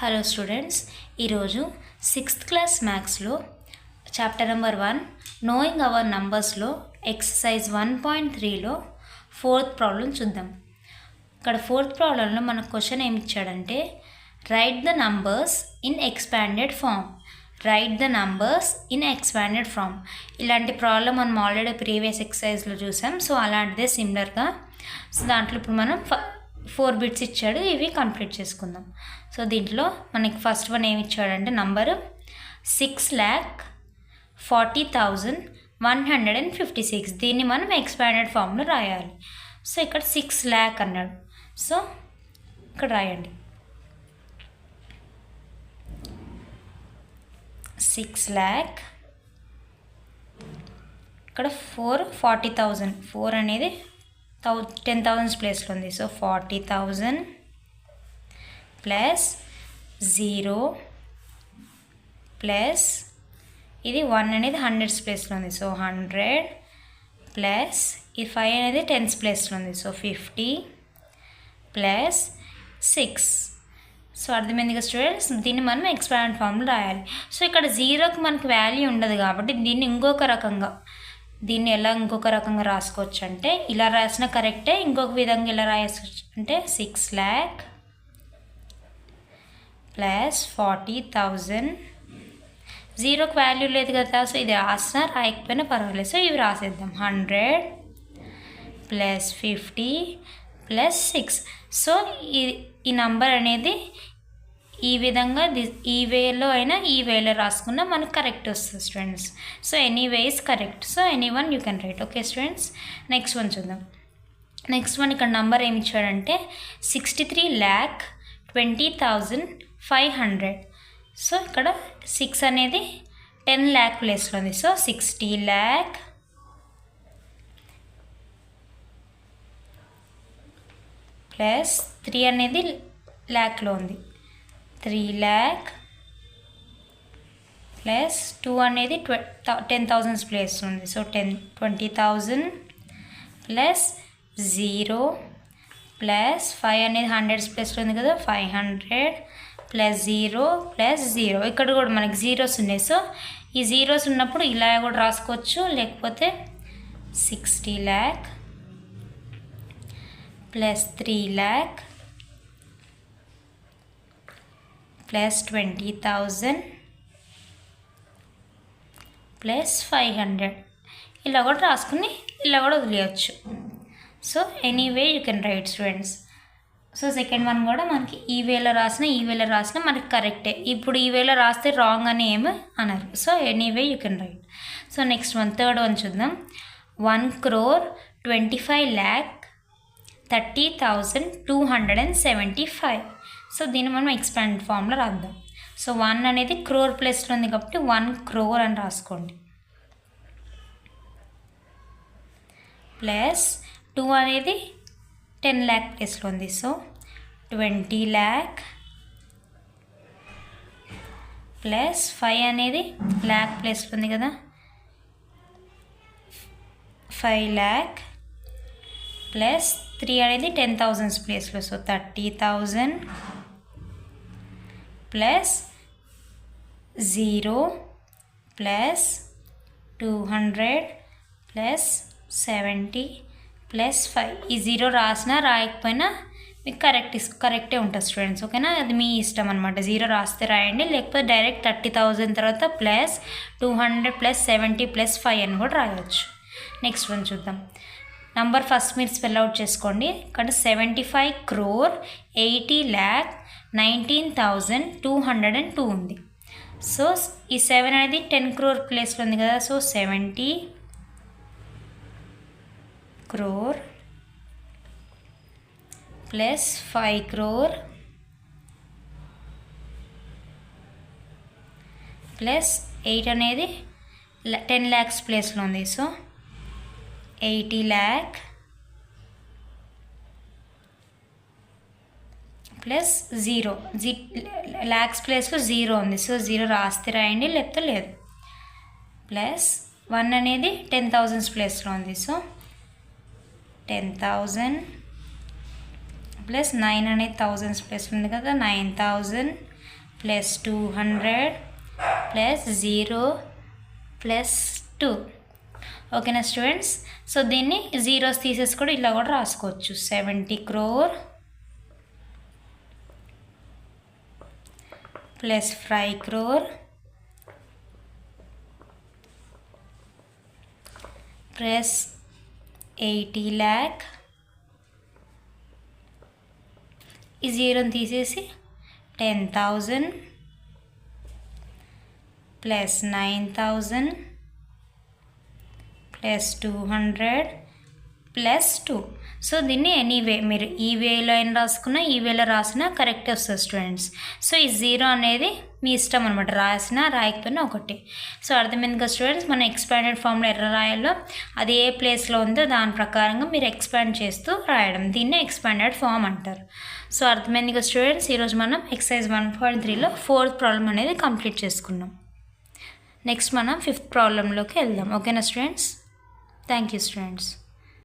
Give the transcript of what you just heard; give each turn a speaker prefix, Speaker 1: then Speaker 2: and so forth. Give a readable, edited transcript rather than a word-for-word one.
Speaker 1: Hello students, ఈరోజు 6th class మ్యాథ్స్లో chapter number 1 knowing our నంబర్స్లో ఎక్సర్సైజ్ 1.3లో 4th ప్రాబ్లం చూద్దాం. ఇక్కడ 4th ప్రాబ్లంలో మన క్వశ్చన్ ఏమి ఇచ్చాడంటే write the numbers in expanded form. ఇలాంటి ప్రాబ్లం మనం ఆల్రెడీ ప్రీవియస్ ఎక్సర్సైజ్లో చూసాం. సో అలాంటిదే సిమిలర్గా. సో దాంట్లో ఇప్పుడు మనం 4 బిట్స్ ఇచ్చాడు, ఇవి కంప్లీట్ చేసుకుందాం. సో దీంట్లో మనకి ఫస్ట్ వన్ ఏమి ఇచ్చాడంటే నంబరు 6,40,156. దీన్ని మనం ఎక్స్పాండెడ్ ఫామ్లో రాయాలి. సో ఇక్కడ 6 lakh అన్నాడు. సో ఇక్కడ రాయండి 6 lakh. ఇక్కడ 40,000, 4 అనేది 10,000 ప్లేస్లో ఉంది. సో 40,000 ప్లస్ 0 ప్లస్ ఇది 1 అనేది 100s ప్లేస్లో ఉంది. సో 100 ప్లస్ ఈ 5 అనేది 10s ప్లేస్లో ఉంది. So 50 plus 6. సో అర్థమైంది కదా స్టూడెంట్స్, దీన్ని మనం ఎక్స్పాండెడ్ ఫామ్లో రాయాలి. సో ఇక్కడ 0కి మనకి వాల్యూ ఉండదు కాబట్టి దీన్ని ఇంకొక రకంగా రాసుకోవచ్చు. అంటే ఇలా రాసిన కరెక్టే, ఇంకొక విధంగా ఇలా రాసుకోవచ్చు. అంటే 6 lakh ప్లస్ 40,000. 0కి వాల్యూ లేదు కదా, సో ఇది రాసినా రాయకపోయినా పర్వాలేదు. సో ఇవి రాసేద్దాం. 100 ప్లస్ 50 ప్లస్ 6. సో ఈ నంబర్ అనేది ఈ విధంగా ఈ వేలో అయినా ఈ వేలో రాసుకున్నా మనకు కరెక్ట్ వస్తుంది students. So anyway is correct. So any one you can right. Okay students, next one చూద్దాం. నెక్స్ట్ వన్ ఇక్కడ నంబర్ ఏమి ఇచ్చాడంటే 63,20,500. సో ఇక్కడ 6 అనేది 10 lakh ప్లేస్లో ఉంది. సో 60 lakh ప్లస్ 3 అనేది ల్యాక్లో ఉంది. 3 lakh ప్లస్ 2 అనేది 10,000 ప్లేస్ ఉంది. సో 20,000 ప్లస్ 0 ప్లస్ 5 అనేది 100s ప్లేస్లో ఉంది కదా. 500 ప్లస్ 0 ప్లస్ 0. ఇక్కడ కూడా మనకి జీరోస్ ఉన్నాయి. సో ఈ జీరోస్ ఉన్నప్పుడు ఇలా కూడా రాసుకోవచ్చు, లేకపోతే 60 lakh plus 3 lakh plus 20,000 plus 500 ఇలా కూడా రాసుకుని ఇలా కూడా వదిలేయచ్చు. So anyway you can write students. So second one కూడా మనకి ఈ వేలో రాసినా మనకి కరెక్టే. ఇప్పుడు ఈ వేలో రాస్తే రాంగ్ అని ఏమి అన్నారు. So anyway you can right. So next one, third one చూద్దాం. 1,25,30,275. సో దీన్ని మనం ఎక్స్పాండెడ్ ఫామ్లో రాద్దాం. సో 1 అనేది క్రోర్ ప్లేస్లో ఉంది కాబట్టి 1 crore అని రాసుకోండి. ప్లస్ 2 అనేది 10 lakh ప్లేస్లో ఉంది. సో 20 lakh ప్లస్ 5 అనేది ల్యాక్ ప్లేస్లో ఉంది కదా. 5 lakh ప్లస్ 3 అనేది 10,000 ప్లేస్లో. So 30,000 plus 0 plus 200 plus 70 plus 5. ఈ 0 రాసినా రాయకపోయినా మీకు కరెక్టే ఉంటుంది స్టూడెంట్స్. ఓకేనా, అది మీ ఇష్టం అనమాట. 0 రాస్తే రాయండి, లేకపోతే డైరెక్ట్ 30,000 తర్వాత ప్లస్ 200 ప్లస్ 70 ప్లస్ 5 అని కూడా రాయవచ్చు. నెక్స్ట్ వన్ చూద్దాం. నంబర్ ఫస్ట్ మీరు స్పెల్ అవుట్ చేసుకోండి. ఇక్కడ 75,80,19,202 ఉంది. సో ఈ 7 అనేది 10 crore ప్లేస్లో ఉంది కదా. So 70 crore plus 5 crore plus 8 అనేది 10 lakhs ప్లేస్లో ఉంది. సో 80 lakh ప్లస్ 0 ల్యాక్స్ ప్లేస్లో 0 ఉంది. సో 0 రాస్తే రాయండి, లేకపోతే లేదు. ప్లస్ 1 అనేది 10,000 ప్లేస్లో ఉంది. సో 10,000 ప్లస్ 9 అనేది థౌజండ్స్ ప్లేస్ ఉంది కదా, 9,000 ప్లస్ 200 ప్లస్ 0 ప్లస్ 2. ఓకేనా స్టూడెంట్స్? సో దీన్ని జీరోస్ తీసేసి కూడా ఇలా కూడా రాసుకోవచ్చు. 70 crore plus 5 crore plus 80 lakh. ఈ జీరోని తీసేసి 10,000 ప్లస్ 9,000 ప్లస్ 200 ప్లస్ 2. సో దీన్ని ఎనీవే మీరు ఈ వేలో అయినా రాసుకున్నా ఈ వేలో రాసినా కరెక్ట్ వస్తుంది స్టూడెంట్స్. సో ఈ జీరో అనేది మీ ఇష్టం అనమాట, రాసినా రాయకపోయినా ఒకటి. సో అర్థమైంది కదా స్టూడెంట్స్? మనం ఎక్స్పాండెడ్ ఫామ్లో ఎర్ర రాయాలో అది ఏ ప్లేస్లో ఉందో దాని ప్రకారంగా మీరు ఎక్స్పాండ్ చేస్తూ రాయడం, దీన్నే ఎక్స్పాండెడ్ ఫామ్ అంటారు. సో అర్థమైంది కదా స్టూడెంట్స్? ఈరోజు మనం ఎక్సర్సైజ్ 1.3లో 4th ప్రాబ్లం అనేది కంప్లీట్ చేసుకున్నాం. నెక్స్ట్ మనం 5th ప్రాబ్లంలోకి వెళ్దాం. ఓకేనా స్టూడెంట్స్? Thank you students.